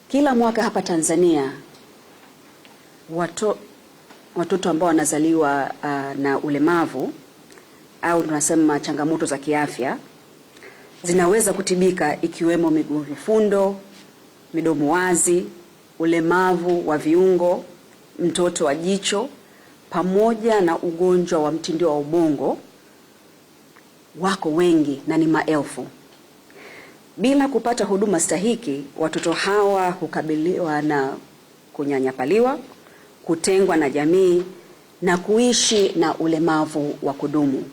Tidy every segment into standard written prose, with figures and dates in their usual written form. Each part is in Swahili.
Kila mwaka hapa Tanzania watoto ambao wanazaliwa na ulemavu au tunasema changamoto za kiafya zinaweza kutibika, ikiwemo miguu vifundo, midomo wazi, ulemavu wa viungo, mtoto wa jicho, pamoja na ugonjwa wa mtindio wa ubongo. Wako wengi na ni maelfu. Bila kupata huduma stahiki, watoto hawa hukabiliwa na kunyanyapaliwa, kutengwa na jamii na kuishi na ulemavu wa kudumu.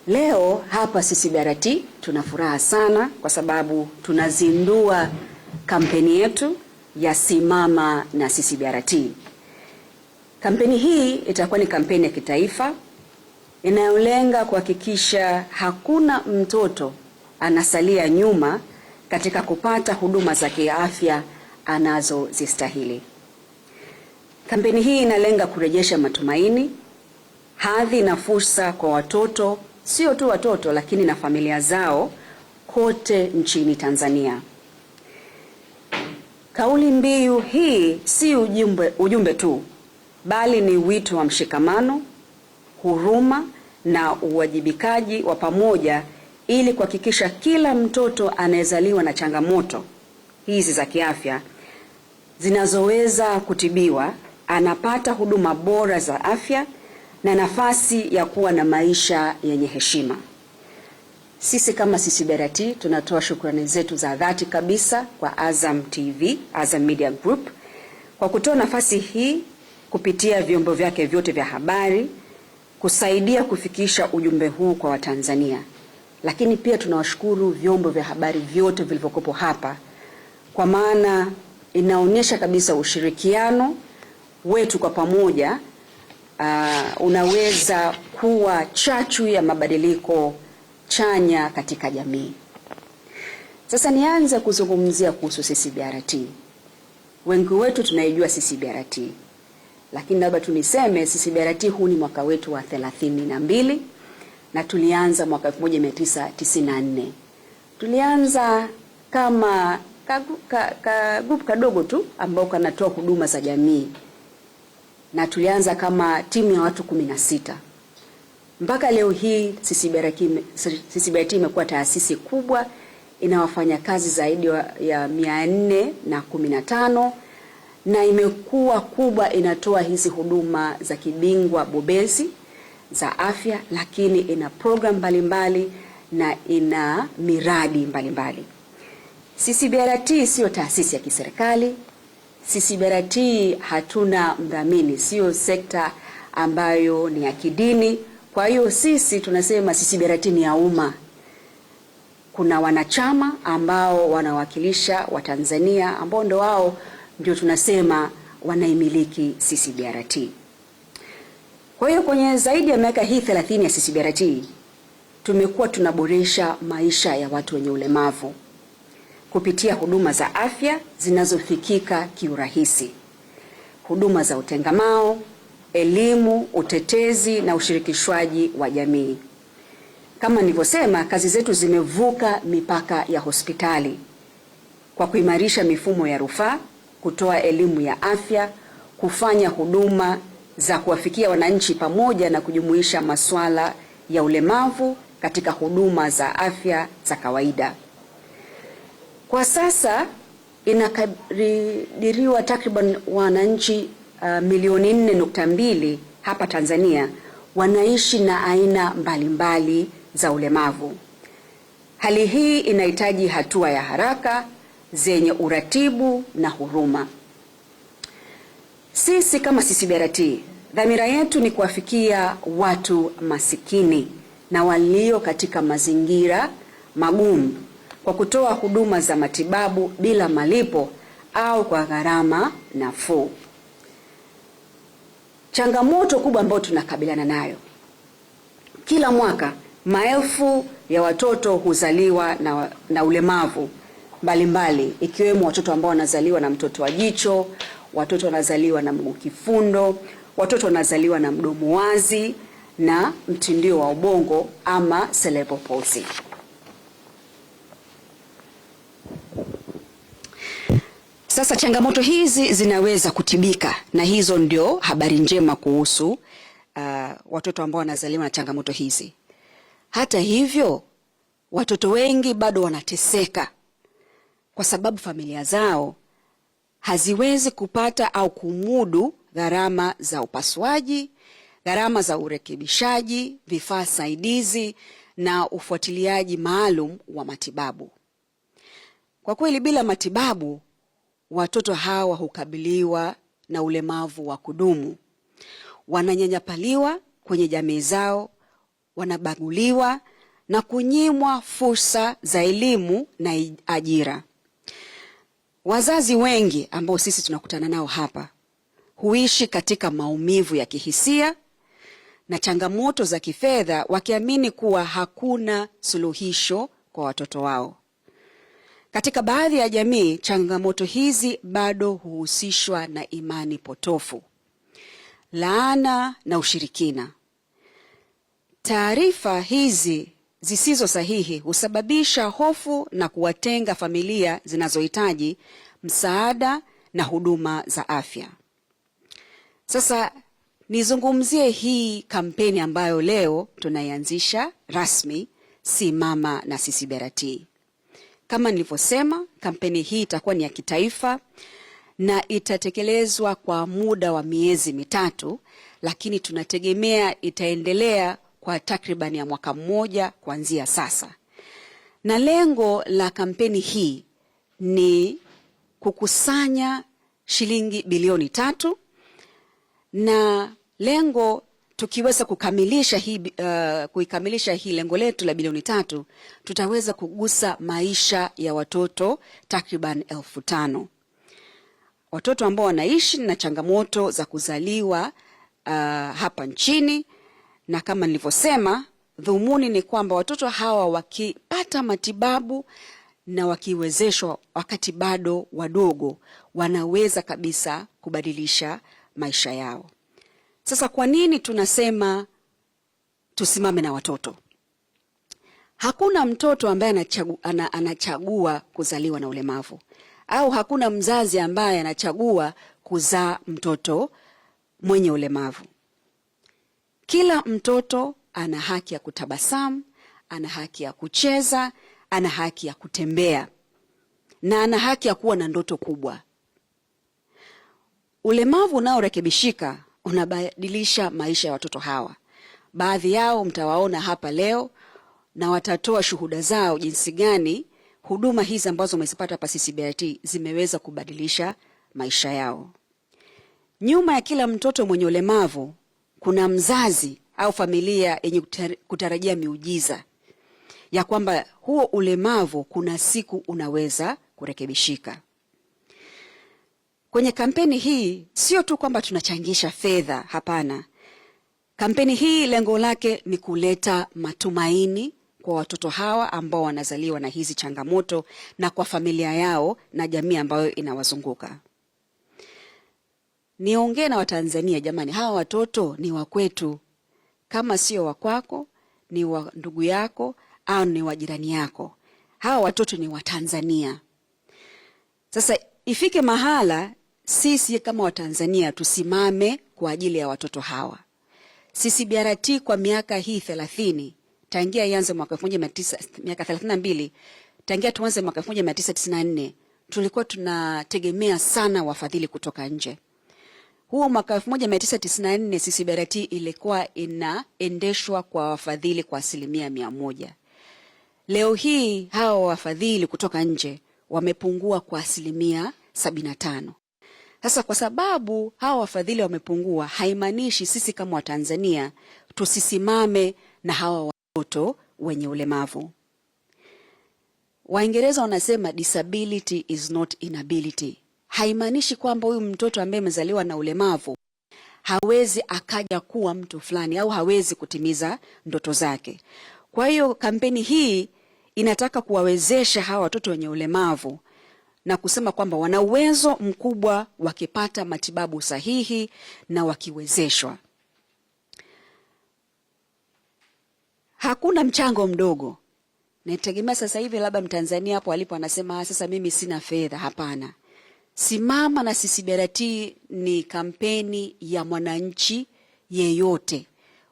Leo hapa CCBRT tuna furaha sana kwa sababu tunazindua kampeni yetu ya Simama na CCBRT. Kampeni hii itakuwa ni kampeni ya kitaifa inayolenga kuhakikisha hakuna mtoto anasalia nyuma katika kupata huduma za kiafya anazozistahili. Kampeni hii inalenga kurejesha matumaini, hadhi na fursa kwa watoto, sio tu watoto lakini na familia zao kote nchini Tanzania. Kauli mbiu hii si ujumbe tu, bali ni wito wa mshikamano, huruma na uwajibikaji wa pamoja ili kuhakikisha kila mtoto anayezaliwa na changamoto hizi za kiafya zinazoweza kutibiwa anapata huduma bora za afya na nafasi ya kuwa na maisha yenye heshima. Sisi kama CCBRT tunatoa shukrani zetu za dhati kabisa kwa Azam TV, Azam Media Group, kwa kutoa nafasi hii kupitia vyombo vyake vyote vya habari kusaidia kufikisha ujumbe huu kwa Watanzania. Lakini pia tunawashukuru vyombo vya habari vyote vilivyokuwepo hapa, kwa maana inaonyesha kabisa ushirikiano wetu kwa pamoja unaweza kuwa chachu ya mabadiliko chanya katika jamii. Sasa nianze kuzungumzia kuhusu CCBRT. Wengi wetu tunaijua CCBRT, lakini labda tuniseme CCBRT huu ni mwaka wetu wa 32 na tulianza mwaka 1994. Tulianza kama group kadogo tu ambao kanatoa huduma za jamii, na tulianza kama timu ya watu 16. Mpaka leo hii CCBRT imekuwa taasisi kubwa, inawafanya kazi zaidi ya 415 na imekuwa kubwa, inatoa hizi huduma za kibingwa bobezi za afya, lakini ina program mbalimbali na ina miradi mbalimbali. CCBRT sio taasisi ya kiserikali. CCBRT hatuna mdhamini, sio sekta ambayo ni ya kidini. Kwa hiyo sisi tunasema CCBRT ni ya umma. Kuna wanachama ambao wanawakilisha Watanzania ambao ndio tunasema wanaimiliki CCBRT. Kwa hiyo kwenye zaidi ya miaka hii 30 ya CCBRT tumekuwa tunaboresha maisha ya watu wenye ulemavu kupitia huduma za afya zinazofikika kiurahisi, huduma za utengamao, elimu, utetezi na ushirikishwaji wa jamii. Kama nilivyosema, kazi zetu zimevuka mipaka ya hospitali kwa kuimarisha mifumo ya rufaa, kutoa elimu ya afya, kufanya huduma za kuwafikia wananchi pamoja na kujumuisha masuala ya ulemavu katika huduma za afya za kawaida. Kwa sasa inakadiriwa takriban wananchi milioni 4.2 hapa Tanzania wanaishi na aina mbalimbali za ulemavu. Hali hii inahitaji hatua ya haraka zenye uratibu na huruma. Sisi kama CCBRT, dhamira yetu ni kuwafikia watu masikini na walio katika mazingira magumu kwa kutoa huduma za matibabu bila malipo au kwa gharama nafuu. Changamoto kubwa ambayo tunakabiliana nayo, kila mwaka maelfu ya watoto huzaliwa na ulemavu mbalimbali, ikiwemo watoto ambao wanazaliwa na mtoto wa jicho, watoto wanazaliwa na mguu kifundo, watoto wanazaliwa na mdomo wazi na mtindio wa ubongo ama cerebral palsy. Sasa changamoto hizi zinaweza kutibika, na hizo ndio habari njema kuhusu watoto ambao wanazaliwa na changamoto hizi. Hata hivyo, watoto wengi bado wanateseka kwa sababu familia zao haziwezi kupata au kumudu gharama za upasuaji, gharama za urekebishaji, vifaa saidizi na ufuatiliaji maalum wa matibabu. Kwa kweli, bila matibabu, watoto hawa hukabiliwa na ulemavu wa kudumu. Wananyanyapaliwa kwenye jamii zao, wanabaguliwa na kunyimwa fursa za elimu na ajira. Wazazi wengi ambao sisi tunakutana nao hapa huishi katika maumivu ya kihisia na changamoto za kifedha, wakiamini kuwa hakuna suluhisho kwa watoto wao. Katika baadhi ya jamii, changamoto hizi bado huhusishwa na imani potofu, laana na ushirikina. Taarifa hizi zisizo sahihi husababisha hofu na kuwatenga familia zinazohitaji msaada na huduma za afya. Sasa nizungumzie hii kampeni ambayo leo tunaianzisha rasmi, Simama na CCBRT. Kama nilivyosema, kampeni hii itakuwa ni ya kitaifa na itatekelezwa kwa muda wa miezi 3, lakini tunategemea itaendelea kwa takriban ya mwaka mmoja kuanzia sasa. Na lengo la kampeni hii ni kukusanya shilingi bilioni 3, na lengo tukiweza kuikamilisha hii lengo letu la bilioni 3, tutaweza kugusa maisha ya watoto takriban 5,000. Watoto ambao wanaishi na changamoto za kuzaliwa hapa nchini. Na kama nilivyosema, dhumuni ni kwamba watoto hawa wakipata matibabu na wakiwezeshwa wakati bado wadogo, wanaweza kabisa kubadilisha maisha yao. Sasa kwa nini tunasema tusimame na watoto? Hakuna mtoto ambaye anachagua kuzaliwa na ulemavu, au hakuna mzazi ambaye anachagua kuzaa mtoto mwenye ulemavu. Kila mtoto ana haki ya kutabasamu, ana haki ya kucheza, ana haki ya kutembea, na ana haki ya kuwa na ndoto kubwa. Ulemavu unaorekebishika unabadilisha maisha ya watoto hawa. Baadhi yao mtawaona hapa leo na watatoa shuhuda zao jinsi gani huduma hizi ambazo wamezipata hapa CCBRT zimeweza kubadilisha maisha yao. Nyuma ya kila mtoto mwenye ulemavu kuna mzazi au familia yenye kutarajia miujiza ya kwamba huo ulemavu kuna siku unaweza kurekebishika. Kwenye kampeni hii sio tu kwamba tunachangisha fedha, hapana. Kampeni hii lengo lake ni kuleta matumaini kwa watoto hawa ambao wanazaliwa na hizi changamoto, na kwa familia yao na jamii ambayo inawazunguka. Niongee na Watanzania, jamani, hawa watoto ni wa kwetu. Kama sio wa kwako, ni wa ndugu yako au ni wa jirani yako. Hawa watoto ni wa Tanzania. Sasa ifike mahala sisi kama Watanzania tusimame kwa ajili ya watoto hawa. CCBRT kwa miaka hii 30, tangia ianze mwaka 32, tangia tuanze mwaka 1994, tulikuwa tunategemea sana wafadhili kutoka nje. Huo mwaka 1994 CCBRT ilikuwa inaendeshwa kwa wafadhili kwa 100%. Leo hii hawa wafadhili kutoka nje wamepungua kwa 75%. Sasa kwa sababu hawa wafadhili wamepungua, haimaanishi sisi kama Watanzania tusisimame na hawa watoto wenye ulemavu. Waingereza wanasema disability is not inability. Haimaanishi kwamba huyu mtoto ambaye amezaliwa na ulemavu hawezi akaja kuwa mtu fulani au hawezi kutimiza ndoto zake. Kwa hiyo kampeni hii inataka kuwawezesha hawa watoto wenye ulemavu na kusema kwamba wana uwezo mkubwa wakipata matibabu sahihi na wakiwezeshwa. Hakuna mchango mdogo. Nategemea sasa hivi labda Mtanzania hapo alipo anasema sasa mimi sina fedha. Hapana. Simama na CCBRT ni kampeni ya mwananchi yeyote.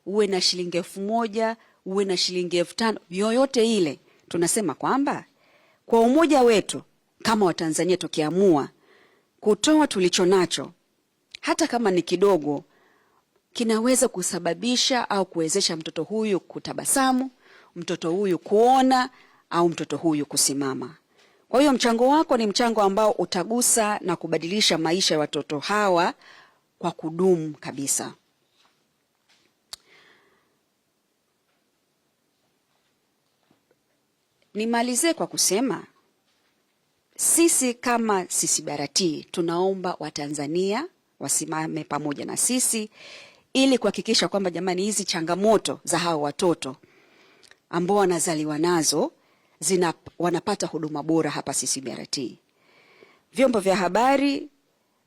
Uwe na shilingi 1,000, uwe na shilingi 5,000, yoyote ile. Tunasema kwamba kwa umoja wetu kama Watanzania tukiamua kutoa tulicho nacho, hata kama ni kidogo, kinaweza kusababisha au kuwezesha mtoto huyu kutabasamu, mtoto huyu kuona, au mtoto huyu kusimama. Kwa hiyo mchango wako ni mchango ambao utagusa na kubadilisha maisha ya watoto hawa kwa kudumu kabisa. Nimalize kwa kusema sisi kama CCBRT tunaomba Watanzania wasimame pamoja na sisi ili kuhakikisha kwamba jamani, hizi changamoto za hao watoto ambao wanazaliwa nazo wanapata huduma bora hapa CCBRT. Vyombo vya habari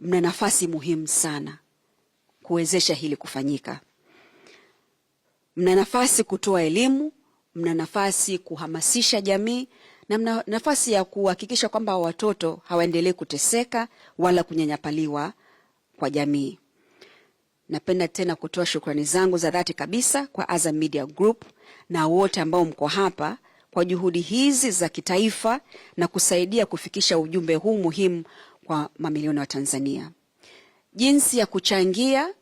mna nafasi muhimu sana kuwezesha hili kufanyika. Mna nafasi kutoa elimu, mna nafasi kuhamasisha jamii, na mna nafasi ya kuhakikisha kwamba watoto hawaendelee kuteseka wala kunyanyapaliwa kwa jamii. Napenda tena kutoa shukrani zangu za dhati kabisa kwa Azam Media Group na wote ambao mko hapa kwa juhudi hizi za kitaifa na kusaidia kufikisha ujumbe huu muhimu kwa mamilioni wa Tanzania. Jinsi ya kuchangia,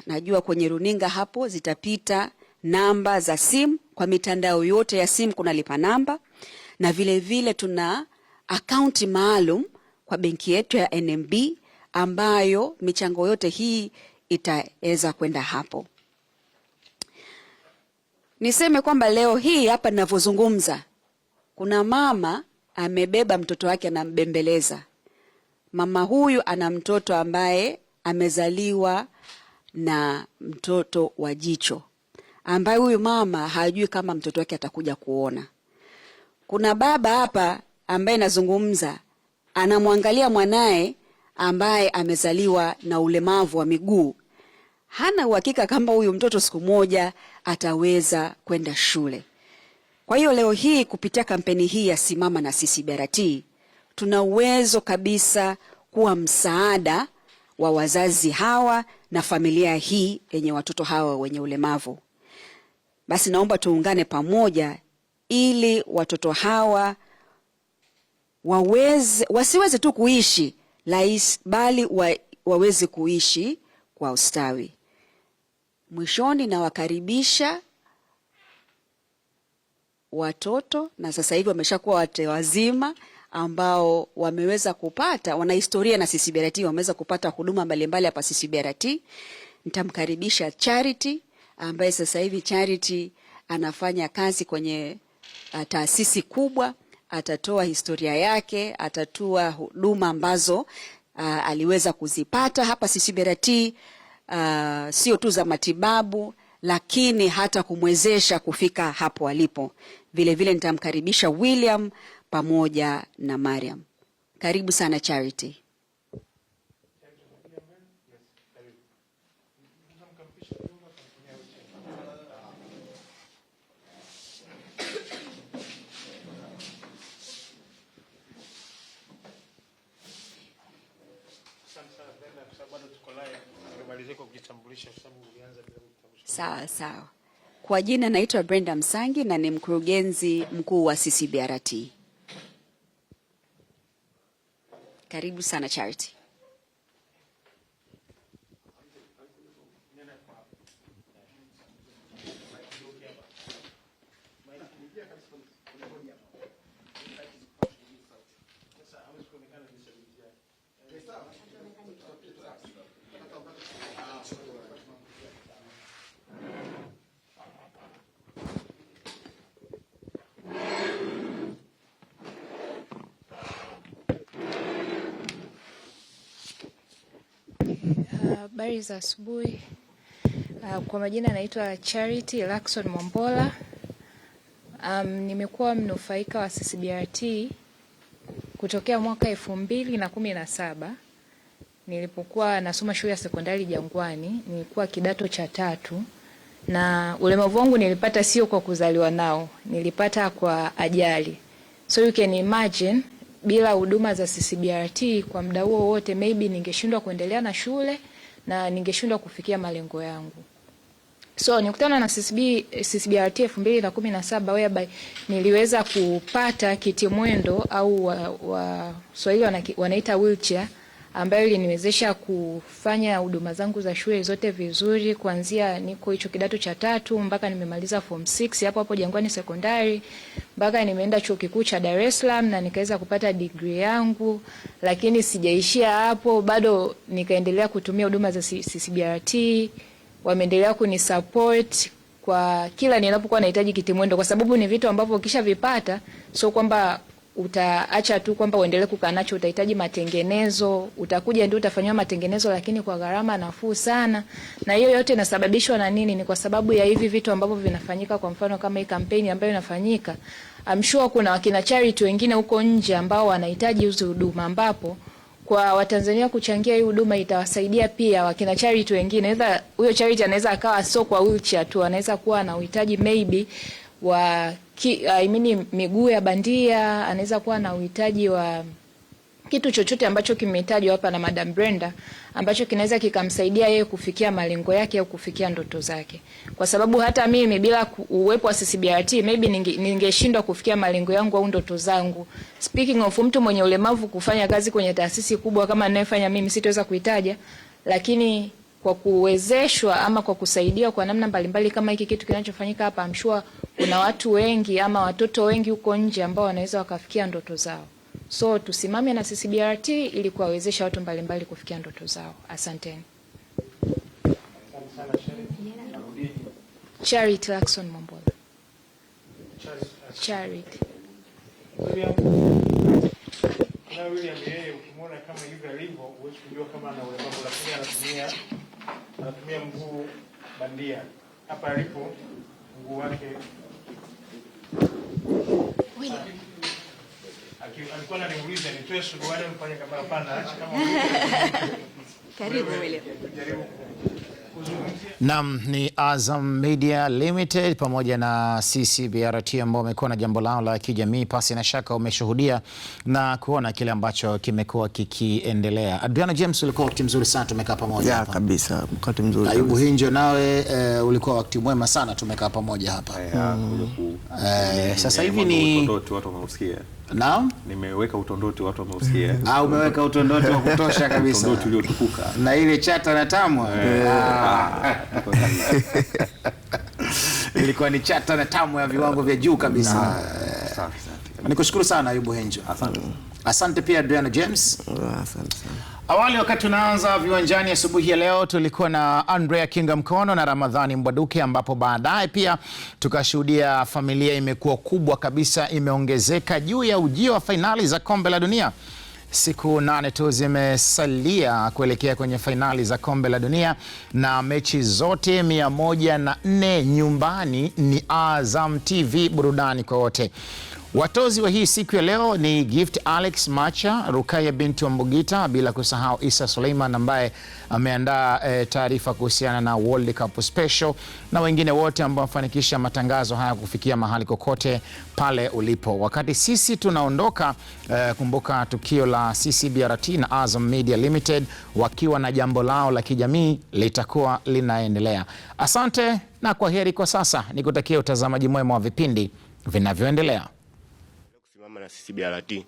najua kwenye runinga hapo zitapita namba za simu. Kwa mitandao yote ya simu kuna lipa namba, na vile vile tuna akaunti maalum kwa benki yetu ya NMB ambayo michango yote hii itaweza kwenda hapo. Niseme kwamba leo hii hapa ninavyozungumza, kuna mama amebeba mtoto wake anambembeleza. Mama huyu ana mtoto ambaye amezaliwa na mtoto wa jicho, ambaye huyu mama hajui kama mtoto wake atakuja kuona. Kuna baba hapa ambaye nazungumza, anamwangalia mwanae ambaye amezaliwa na ulemavu wa miguu. Hana uhakika kama huyu mtoto siku moja ataweza kwenda shule. Kwa hiyo leo hii kupitia kampeni hii ya Simama na CCBRT, tuna uwezo kabisa kuwa msaada wa wazazi hawa na familia hii yenye watoto hawa wenye ulemavu. Basi naomba tuungane pamoja ili watoto hawa wasiweze tu kuishi bali waweze kuishi kwa ustawi. Mwishoni nawakaribisha watoto, na sasa hivi wameshakuwa watu wazima ambao wana historia na CCBRT, wameweza kupata huduma mbalimbali hapa CCBRT. Nitamkaribisha Charity ambaye sasa hivi Charity anafanya kazi kwenye taasisi kubwa. Atatoa historia yake, atatoa huduma ambazo aliweza kuzipata hapa CCBRT, sio tu za matibabu lakini hata kumwezesha kufika hapo alipo. Vile vile nitamkaribisha William pamoja na Mariam. Karibu sana Charity. Sawa. Kwa jina naitwa Brenda Msangi na ni mkurugenzi mkuu wa CCBRT. Karibu sana Charity. Habari za asubuhi. Kwa majina naitwa Charity Lacson Mwambola. Nimekuwa mnufaika wa CCBRT kutokea mwaka 2017. Nilipokuwa nasoma shule ya sekondari Jangwani, nilikuwa kidato cha 3, na ulemavu wangu nilipata sio kwa kuzaliwa nao, nilipata kwa ajali. So you can imagine bila huduma za CCBRT kwa muda huo wote maybe ningeshindwa kuendelea na shule na ningeshindwa kufikia malengo yangu. So nikutana na CCBRT 2017 whereby niliweza kupata kitimwendo au Swahili wanaita wheelchair, ambayo iliniwezesha kufanya huduma zangu za shule zote vizuri, kuanzia niko hicho kidato cha 3 mpaka nimemaliza form 6 hapo Jangwani Secondary, mpaka nimeenda chuo kikuu cha Dar es Salaam na nikaweza kupata degree yangu. Lakini sijaishia hapo, bado nikaendelea kutumia huduma za CCBRT. Wameendelea kunisupport kwa kila ninapokuwa nahitaji kitimwendo, kwa sababu ni vitu ambavyo ukisha vipata sio kwamba utaacha tu kwamba uendelee kukaa nacho. Utahitaji matengenezo, utakuja ndio utafanywa matengenezo, lakini kwa gharama nafuu sana. Na hiyo yote inasababishwa na nini? Ni kwa sababu ya hivi vitu ambavyo vinafanyika. Kwa mfano kama hii kampeni ambayo inafanyika, I'm sure kuna wakina charity wengine huko nje ambao wanahitaji hizo huduma, ambapo kwa Watanzania kuchangia hii huduma itawasaidia pia wakina charity wengine. Aidha huyo charity anaweza akawa sio kwa wheelchair tu, anaweza kuwa na uhitaji maybe wa miguu ya bandia, anaweza kuwa na uhitaji wa kitu chochote ambacho kimetajwa hapa na Madam Brenda, ambacho kinaweza kikamsaidia yeye kufikia malengo yake au kufikia ndoto zake. Kwa sababu hata mimi bila uwepo wa CCBRT maybe ningeshindwa kufikia malengo yangu au ndoto zangu. Speaking of mtu mwenye ulemavu kufanya kazi kwenye taasisi kubwa kama ninayofanya mimi, sitaweza kuitaja, lakini kwa kuwezeshwa ama kwa kusaidiwa kwa namna mbalimbali kama hiki kitu kinachofanyika hapa, I'm sure kuna watu wengi ama watoto wengi huko nje ambao wanaweza wakafikia ndoto zao. So tusimame na CCBRT ili kuwawezesha watu mbalimbali kufikia ndoto zao. Asanteni. Charity Jackson Mombola. Charity. Na William yeye ukimwona kama hivi alivyo, huwezi kujua kama ana ulemavu, lakini anatumia mguu bandia. Hapa alipo mguu wake alikuwa ananiuliza nitoe suruali mfanye kama hapana, acha kama karibu William. Naam, ni Azam Media Limited pamoja na CCBRT ambao wamekuwa na jambo lao la kijamii. Pasi na shaka umeshuhudia na kuona kile ambacho kimekuwa kikiendelea. Adriana James, ulikuwa wakati mzuri sana tumekaa pamoja hapa. Kabisa, wakati mzuri. Ayubu Hinjo nawe ulikuwa wakati mwema sana tumekaa pamoja hapa. Sasa hivi ni utondoti watu wameusikia. Naam? Nimeweka utondoti watu wameusikia. Umeweka utondoti wa kutosha kabisa. Utondoti uliotukuka. Na ile chata na tamu. Ilikuwa ni chata na tamu ya viwango vya juu kabisa. Nikushukuru sana Ayubu Hinjo. Asante. Asante pia Adriana James. Asante sana. Awali wakati tunaanza viwanjani asubuhi ya leo tulikuwa na Andrea Kinga Mkono na Ramadhani Mbwaduke, ambapo baadaye pia tukashuhudia familia imekuwa kubwa kabisa, imeongezeka juu ya ujio wa fainali za kombe la dunia. Siku 8 tu zimesalia kuelekea kwenye fainali za kombe la dunia na mechi zote 104 nyumbani ni Azam TV, burudani kwa wote. Watozi wa hii siku ya leo ni Gift Alex Macha, Rukaya binti wa Mbugita, bila kusahau Isa Suleiman ambaye ameandaa taarifa kuhusiana na World Cup Special, na wengine wote ambao wafanikisha matangazo haya kufikia mahali kokote pale ulipo. Wakati sisi tunaondoka, kumbuka tukio la CCBRT na Azam Media Limited wakiwa na jambo lao la kijamii litakuwa linaendelea. Asante na kwaheri kwa sasa. Nikutakia utazamaji mwema wa vipindi vinavyoendelea. Na CCBRT.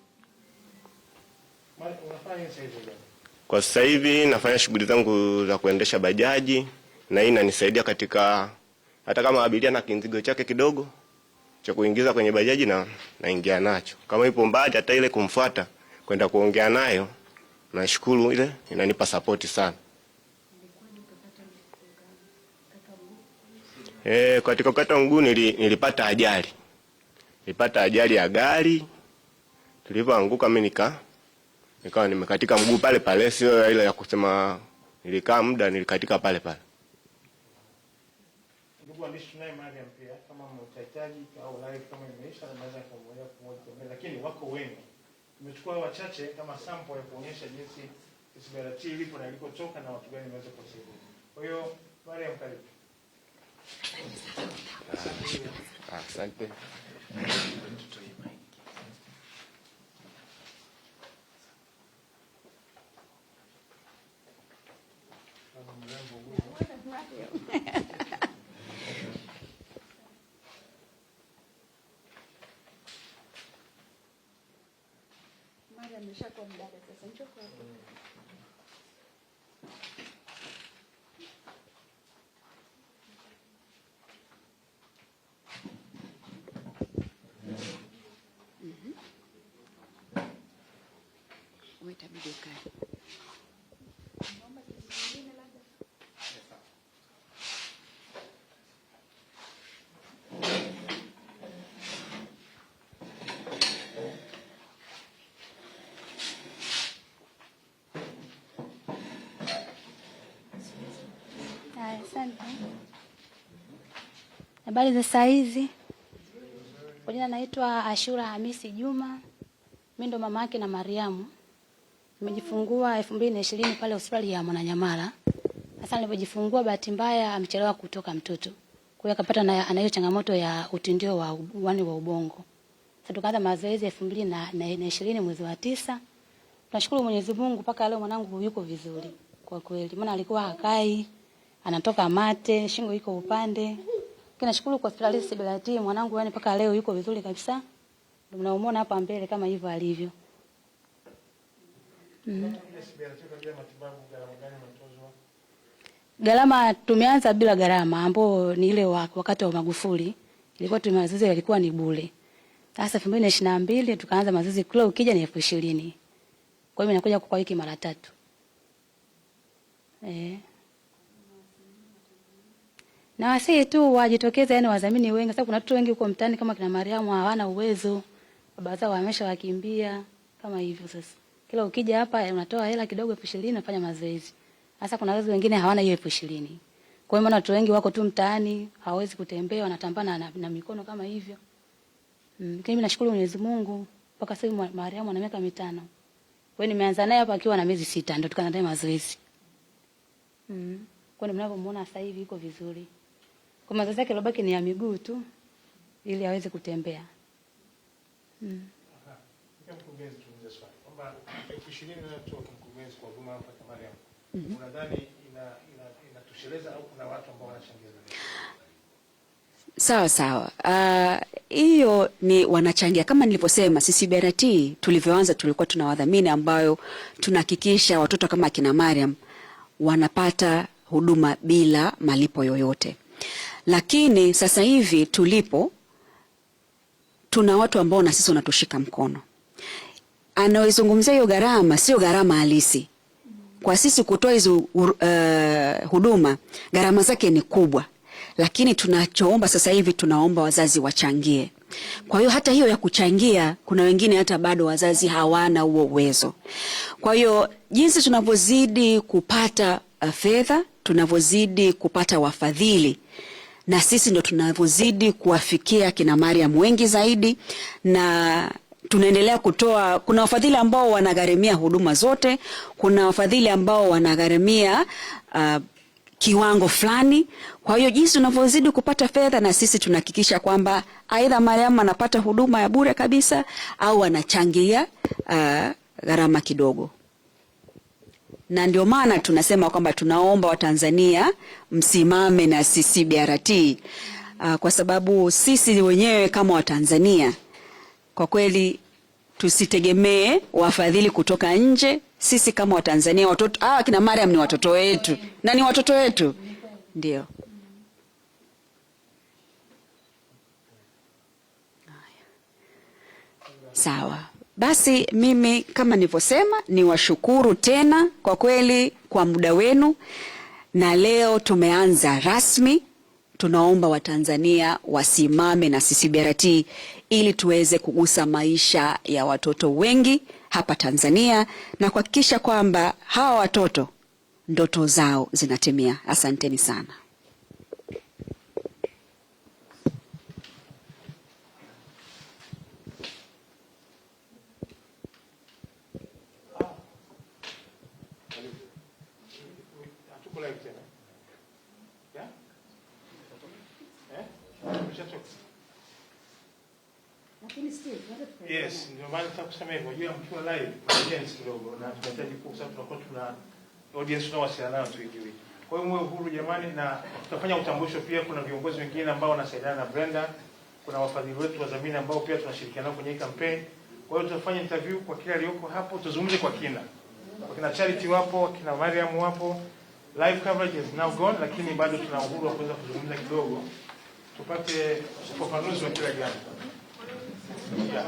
Kwa sasa hivi nafanya shughuli zangu za kuendesha bajaji, na hii inanisaidia katika hata kama abiria na kinzigo chake kidogo cha kuingiza kwenye bajaji na naingia nacho. Kama ipo mbali hata ile kumfuata kwenda kuongea nayo, nashukuru, ile inanipa support sana. Katika kata mguu nilipata ajali. Nilipata ajali ya gari. Tulipoanguka mimi nikawa nimekatika mguu pale pale, sio ile ya kusema nilikaa muda, nilikatika pale pale. Ndugu waandishi, tunaye Mariam pia, kama mtahitaji au live kama imeisha naweza kumwona, lakini wako wengi. Tumechukua wachache kama sample ya kuonyesha jinsi CCBRT ilipo na ilikotoka na watu gani waweza kusaidia. Kwa hiyo Mariam, karibu. Asante. Asante. Habari za saa hizi? Kwa jina naitwa Ashura Hamisi Juma. Mimi ndo mama yake na Mariamu. Nimejifungua 2020 pale hospitali ya Mwananyamala. Sasa nilipojifungua bahati mbaya amechelewa kutoka mtoto. Kwa hiyo akapata ana hiyo changamoto ya utindio wa uwani wa ubongo. Sasa tukaanza mazoezi 2020 mwezi wa 9. Tunashukuru Mwenyezi Mungu mpaka leo mwanangu yuko vizuri. Kwa kweli. Maana alikuwa hakai, anatoka mate, shingo iko upande. Nashukuru kwa hospitali CBRT mwanangu yani mpaka leo yuko vizuri kabisa. Ndio mnaomuona hapa mbele kama hivyo alivyo. Gharama tumeanza bila gharama ambao ni ile wakati wa Magufuli. Ilikuwa mazoezi yalikuwa ni bure. Sasa 2022 tukaanza mazoezi kila ukija ni 20,000. Kwa hiyo inakuja kwa wiki mara 3. Na wasi tu wajitokeza yani wadhamini wengi. Sasa kuna watu wengi huko mtaani kama kina Mariamu hawana uwezo. Baba zao wameshawakimbia kama hivyo sasa. Kila ukija hapa unatoa hela kidogo 20,000 unafanya mazoezi. Sasa kuna watu wengine hawana hiyo 20,000. Kwa hiyo maana watu wengi wako tu mtaani, hawezi kutembea, wanatambana na mikono kama hivyo. Mimi nashukuru Mwenyezi Mungu mpaka sasa Mariamu ana miaka 5. Kwa hiyo nimeanza naye hapa akiwa na miezi 6 ndio tukaanza naye mazoezi. Kwa nini mnavyomuona sasa hivi yuko vizuri. Kwa mazoezi yake lobaki ni ya miguu tu ili aweze kutembea. Mkurugenzi tuulize swali kwamba 20,000 inatoka mkurugenzi kwa huduma hapa kwa Mariam. Unadhani inatosheleza au kuna watu ambao wanachangia zaidi? Sawa sawa. Hiyo ni wanachangia kama nilivyosema CCBRT tulivyoanza tulikuwa tuna wadhamini ambayo tunahakikisha watoto kama kina Mariam wanapata huduma bila malipo yoyote. Lakini sasa hivi tulipo tuna watu ambao na sisi wanatushika mkono. Anaoizungumzia hiyo gharama sio gharama halisi. Kwa sisi kutoa hizo huduma gharama zake ni kubwa. Lakini tunachoomba sasa hivi tunaomba wazazi wachangie. Kwa hiyo hata hiyo ya kuchangia kuna wengine hata bado wazazi hawana huo uwezo. Kwa hiyo jinsi tunavyozidi kupata fedha, tunavyozidi kupata wafadhili na sisi ndo tunavyozidi kuwafikia kina Mariam wengi zaidi na tunaendelea kutoa. Kuna wafadhili ambao wanagharimia huduma zote, kuna wafadhili ambao wanagharimia kiwango fulani. Kwa hiyo jinsi tunavyozidi kupata fedha na sisi tunahakikisha kwamba aidha Mariam anapata huduma ya bure kabisa au anachangia gharama kidogo. Na ndio maana tunasema kwamba tunaomba Watanzania msimame na CCBRT kwa sababu sisi wenyewe kama Watanzania kwa kweli tusitegemee wafadhili kutoka nje. Sisi kama Watanzania watoto kina Mariam ni watoto wetu na ni watoto wetu. Ndio. Sawa. Basi mimi kama nilivyosema ni washukuru tena kwa kweli kwa muda wenu na leo tumeanza rasmi. Tunaomba Watanzania wasimame na CCBRT ili tuweze kugusa maisha ya watoto wengi hapa Tanzania na kuhakikisha kwamba hawa watoto ndoto zao zinatimia. Asanteni sana. Yes, ndio maana tutakusema hivyo. Juu ya mkiwa live audience kidogo na tunahitaji kwa sababu tunakuwa tuna audience tunawasiliana nao tu hivi. Kwa hiyo mwe huru jamani, na tutafanya utambulisho pia. Kuna viongozi wengine ambao wanasaidiana na Brenda, kuna wafadhili wetu wadhamini ambao pia tunashirikiana kwenye kampeni. Kwa hiyo tutafanya interview kwa kila aliyoko hapo, tuzungumze kwa kina. Wakina Charity wapo, wakina Mariam wapo. Live coverage is now gone, lakini bado tuna uhuru wa kuweza kuzungumza kidogo, tupate ufafanuzi wa kila jambo. Yeah.